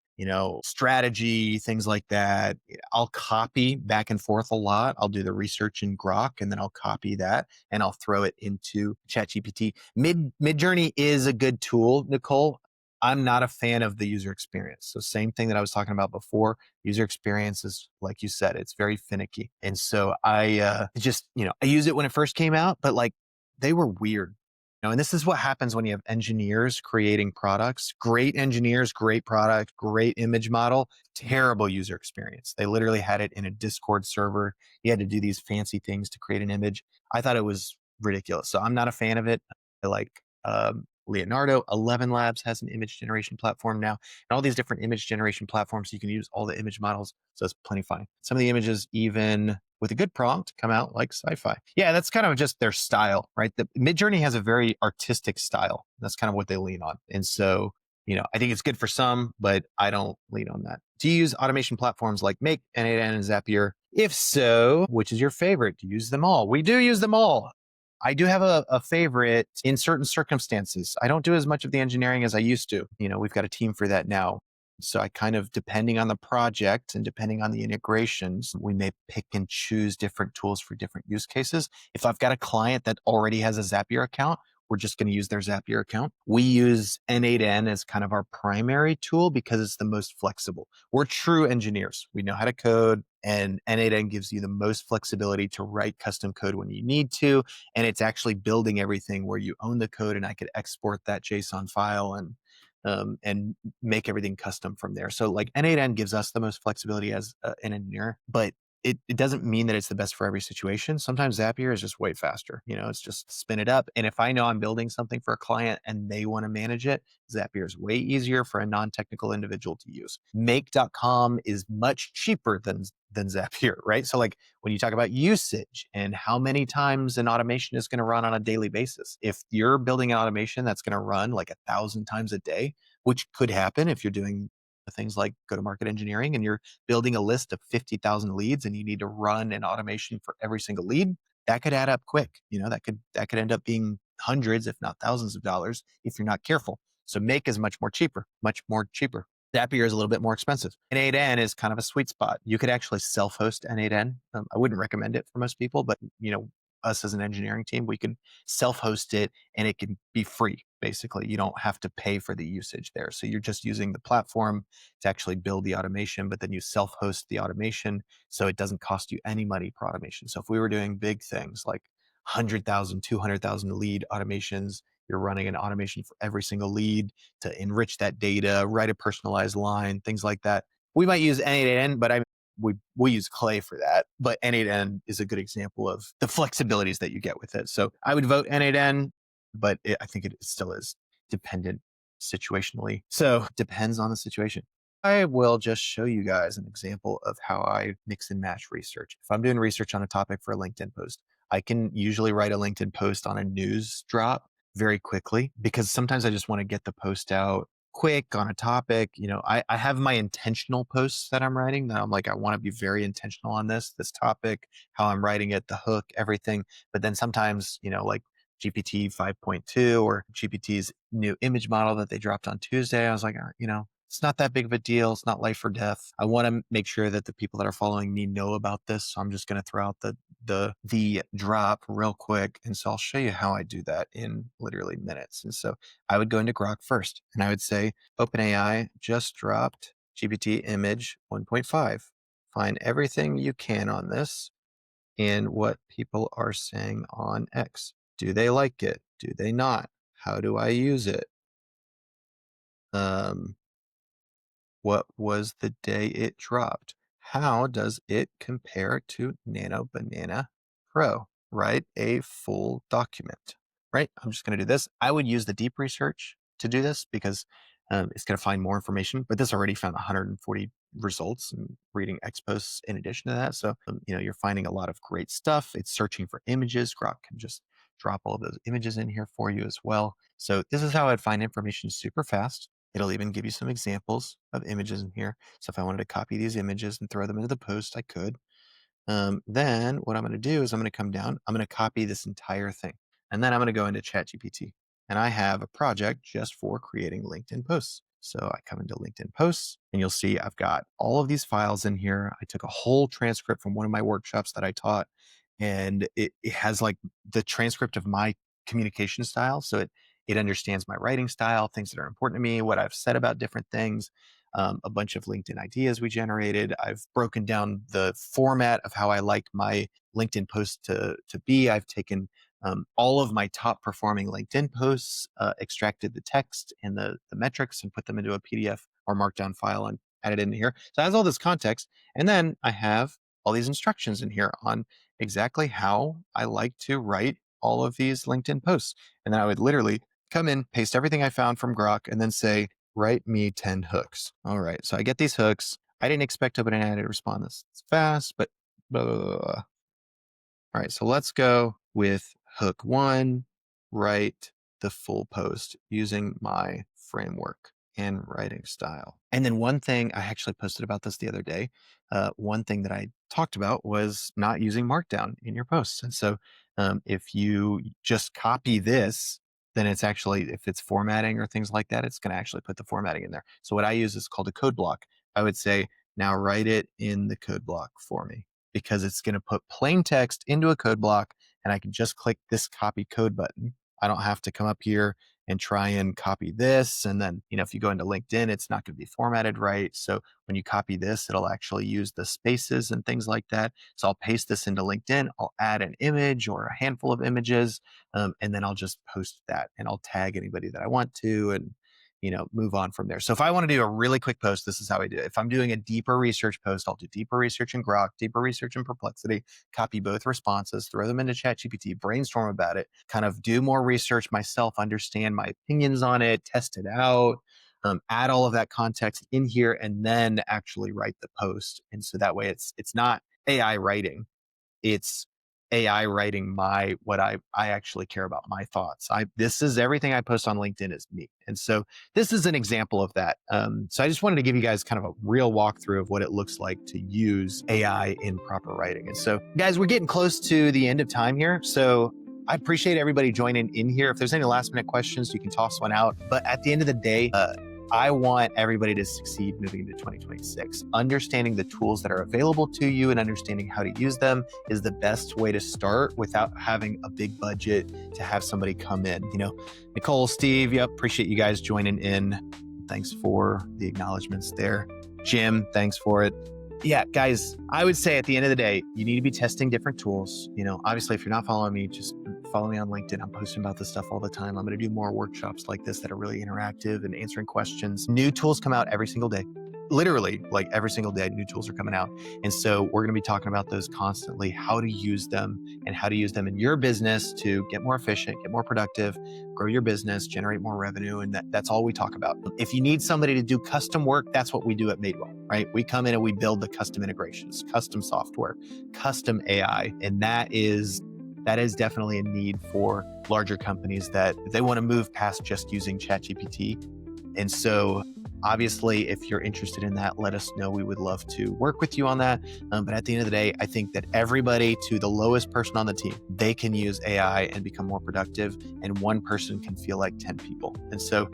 strategy, things like that. I'll copy back and forth a lot. I'll do the research in Grok, and then I'll copy that and I'll throw it into ChatGPT. Midjourney is a good tool, Nicole. I'm not a fan of the user experience. So same thing that I was talking about before. User experience is, like you said, it's very finicky. And so I I used it when it first came out, but they were weird. And this is what happens when you have engineers creating products. Great engineers, great product, great image model, terrible user experience. They literally had it in a Discord server. You had to do these fancy things to create an image. I thought it was ridiculous. So I'm not a fan of it. I like Leonardo. 11 Labs has an image generation platform now, and all these different image generation platforms. You can use all the image models. So it's plenty fine. Some of the images, even with a good prompt, come out like sci-fi. Yeah, that's kind of just their style, right? The Midjourney has a very artistic style. That's kind of what they lean on. And so, I think it's good for some, but I don't lean on that. Do you use automation platforms like Make, N8N, and Zapier? If so, which is your favorite? Do you use them all? We do use them all. I do have a favorite in certain circumstances. I don't do as much of the engineering as I used to. We've got a team for that now. So I kind of, depending on the project and depending on the integrations, we may pick and choose different tools for different use cases. If I've got a client that already has a Zapier account, we're just going to use their Zapier account. We use N8N as kind of our primary tool because it's the most flexible. We're true engineers. We know how to code, and N8N gives you the most flexibility to write custom code when you need to. And it's actually building everything where you own the code, and I could export that JSON file and make everything custom from there. So like N8N gives us the most flexibility as an engineer, but it doesn't mean that it's the best for every situation. Sometimes Zapier is just way faster. It's just spin it up. And if I know I'm building something for a client and they want to manage it, Zapier is way easier for a non-technical individual to use. Make.com is much cheaper than Zapier, right? So like when you talk about usage and how many times an automation is going to run on a daily basis, if you're building an automation that's going to run like 1,000 times a day, which could happen if you're doing things like go-to-market engineering and you're building a list of 50,000 leads and you need to run an automation for every single lead, that could add up quick. That could end up being hundreds, if not thousands of dollars if you're not careful. So Make is much more cheaper, much more cheaper. Zapier is a little bit more expensive. N8N is kind of a sweet spot. You could actually self-host N8N. I wouldn't recommend it for most people, but us as an engineering team, we can self-host it and it can be free. Basically, you don't have to pay for the usage there. So you're just using the platform to actually build the automation, but then you self-host the automation. So it doesn't cost you any money per automation. So if we were doing big things like 100,000, 200,000 lead automations, you're running an automation for every single lead to enrich that data, write a personalized line, things like that. We might use N8N, but we use Clay for that. But N8N is a good example of the flexibilities that you get with it. So I would vote N8N, but I think it still is dependent situationally. So depends on the situation. I will just show you guys an example of how I mix and match research. If I'm doing research on a topic for a LinkedIn post, I can usually write a LinkedIn post on a news drop very quickly because sometimes I just want to get the post out quick on a topic. I have my intentional posts that I'm writing that I'm like, I want to be very intentional on this topic, how I'm writing it, the hook, everything. But then sometimes, like GPT 5.2 or GPT's new image model that they dropped on Tuesday, I was like, it's not that big of a deal. It's not life or death. I want to make sure that the people that are following me know about this. So I'm just going to throw out the drop real quick. And so I'll show you how I do that in literally minutes. And so I would go into Grok first and I would say, OpenAI just dropped GPT image 1.5. Find everything you can on this and what people are saying on X. Do they like it? Do they not? How do I use it? What was the day it dropped? How does it compare to Nano Banana Pro? Write a full document, right? I'm just going to do this. I would use the deep research to do this because it's going to find more information, but this already found 140 results and reading X posts in addition to that. So, you're finding a lot of great stuff. It's searching for images. Grok can just drop all of those images in here for you as well. So this is how I'd find information super fast. It'll even give you some examples of images in here. So if I wanted to copy these images and throw them into the post, I could. Then what I'm going to do is I'm going to come down, I'm going to copy this entire thing. And then I'm going to go into ChatGPT. And I have a project just for creating LinkedIn posts. So I come into LinkedIn posts and you'll see I've got all of these files in here. I took a whole transcript from one of my workshops that I taught, and it has like the transcript of my communication style. So it understands my writing style, things that are important to me, what I've said about different things, a bunch of LinkedIn ideas we generated. I've broken down the format of how I like my LinkedIn posts to be. I've taken all of my top performing LinkedIn posts, extracted the text and the metrics and put them into a PDF or markdown file and added it in here. So it has all this context. And then I have all these instructions in here on exactly how I like to write all of these LinkedIn posts. And then I would literally come in, paste everything I found from Grok, and then say, write me 10 hooks. All right. So I get these hooks. I didn't expect OpenAI to respond this fast, but blah, blah, blah, blah. All right. So let's go with hook one, write the full post using my framework and writing style. And then one thing I actually posted about this the other day, one thing that I talked about was not using Markdown in your posts. And so if you just copy this then it's actually, if it's formatting or things like that, it's going to actually put the formatting in there. So what I use is called a code block. I would say, now write it in the code block for me, because it's going to put plain text into a code block, and I can just click this copy code button. I don't have to come up here and try and copy this. And then, if you go into LinkedIn, it's not going to be formatted right. So when you copy this, it'll actually use the spaces and things like that. So I'll paste this into LinkedIn. I'll add an image or a handful of images, and then I'll just post that, and I'll tag anybody that I want to, and move on from there. So if I want to do a really quick post, this is how I do it. If I'm doing a deeper research post, I'll do deeper research in Grok, deeper research in Perplexity, copy both responses, throw them into ChatGPT, brainstorm about it, kind of do more research myself, understand my opinions on it, test it out, add all of that context in here, and then actually write the post. And so that way it's not AI writing. It's AI writing what I actually care about, my thoughts. This is everything I post on LinkedIn is me. And so this is an example of that. So I just wanted to give you guys kind of a real walkthrough of what it looks like to use AI in proper writing. And so guys, we're getting close to the end of time here. So I appreciate everybody joining in here. If there's any last minute questions, you can toss one out. But at the end of the day, I want everybody to succeed moving into 2026. Understanding the tools that are available to you and understanding how to use them is the best way to start without having a big budget to have somebody come in. Nicole, Steve, yep, appreciate you guys joining in. Thanks for the acknowledgments there. Jim, thanks for it. Yeah, guys, I would say at the end of the day, you need to be testing different tools. Obviously, if you're not following me, just follow me on LinkedIn. I'm posting about this stuff all the time. I'm going to do more workshops like this that are really interactive and answering questions. New tools come out every single day. Literally, like every single day, new tools are coming out. And so we're going to be talking about those constantly, how to use them and how to use them in your business to get more efficient, get more productive, grow your business, generate more revenue. And that's all we talk about. If you need somebody to do custom work, that's what we do at Madewell, right? We come in and we build the custom integrations, custom software, custom AI. And that is definitely a need for larger companies that they want to move past just using ChatGPT. And so obviously, if you're interested in that, let us know. We would love to work with you on that. But at the end of the day, I think that everybody, to the lowest person on the team, they can use AI and become more productive. And one person can feel like 10 people. And so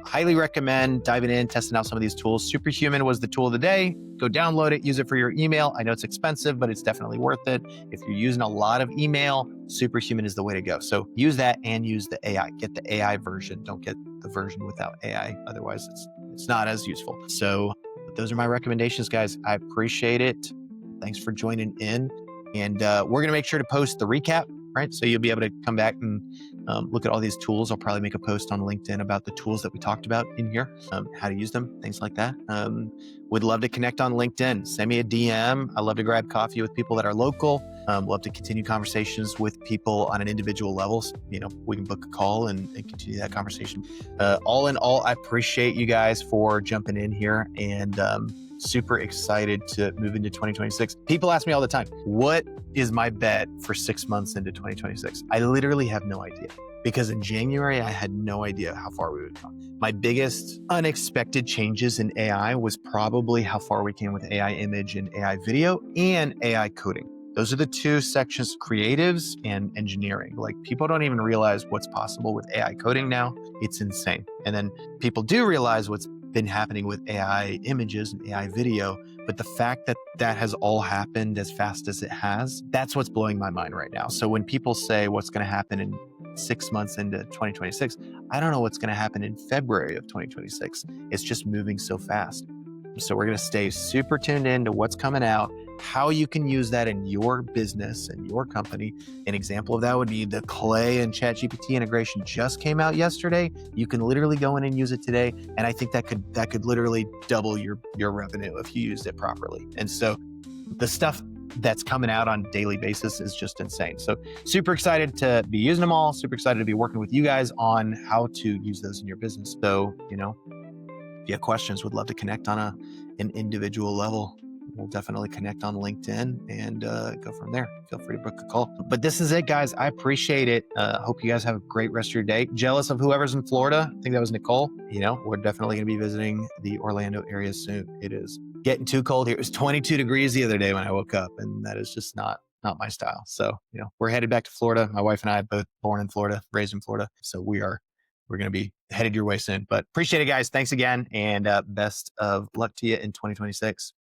highly recommend diving in, testing out some of these tools. Superhuman was the tool of the day. Go download it, use it for your email. I know it's expensive, but it's definitely worth it. If you're using a lot of email, Superhuman is the way to go. So use that and use the AI. Get the AI version. Don't get the version without AI. Otherwise, it's not as useful. So those are my recommendations, guys. I appreciate it. Thanks for joining in. And we're going to make sure to post the recap, right? So you'll be able to come back and look at all these tools. I'll probably make a post on LinkedIn about the tools that we talked about in here, how to use them, things like that. Would love to connect on LinkedIn. Send me a DM. I love to grab coffee with people that are local. Love to continue conversations with people on an individual level. We can book a call and continue that conversation. All in all, I appreciate you guys for jumping in here, and super excited to move into 2026. People ask me all the time, what is my bet for 6 months into 2026? I literally have no idea, because in January, I had no idea how far we would come. My biggest unexpected changes in AI was probably how far we came with AI image and AI video and AI coding. Those are the two sections, creatives and engineering. Like, people don't even realize what's possible with AI coding now. It's insane. And then people do realize what's been happening with AI images and AI video. But the fact that that has all happened as fast as it has, that's what's blowing my mind right now. So when people say what's going to happen in 6 months into 2026, I don't know what's going to happen in February of 2026. It's just moving so fast. So we're going to stay super tuned in to what's coming out, how you can use that in your business and your company. An example of that would be the Clay and ChatGPT integration just came out yesterday. You can literally go in and use it today. And I think that could literally double your revenue if you used it properly. And so the stuff that's coming out on a daily basis is just insane. So super excited to be using them all. Super excited to be working with you guys on how to use those in your business. So, if you have questions, would love to connect on an individual level. We'll definitely connect on LinkedIn and go from there. Feel free to book a call. But this is it, guys. I appreciate it. Hope you guys have a great rest of your day. Jealous of whoever's in Florida. I think that was Nicole. We're definitely going to be visiting the Orlando area soon. It is getting too cold here. It was 22 degrees the other day when I woke up, and that is just not my style. So, we're headed back to Florida. My wife and I are both born in Florida, raised in Florida. So we are we're going to be headed your way soon. But appreciate it, guys. Thanks again. And best of luck to you in 2026.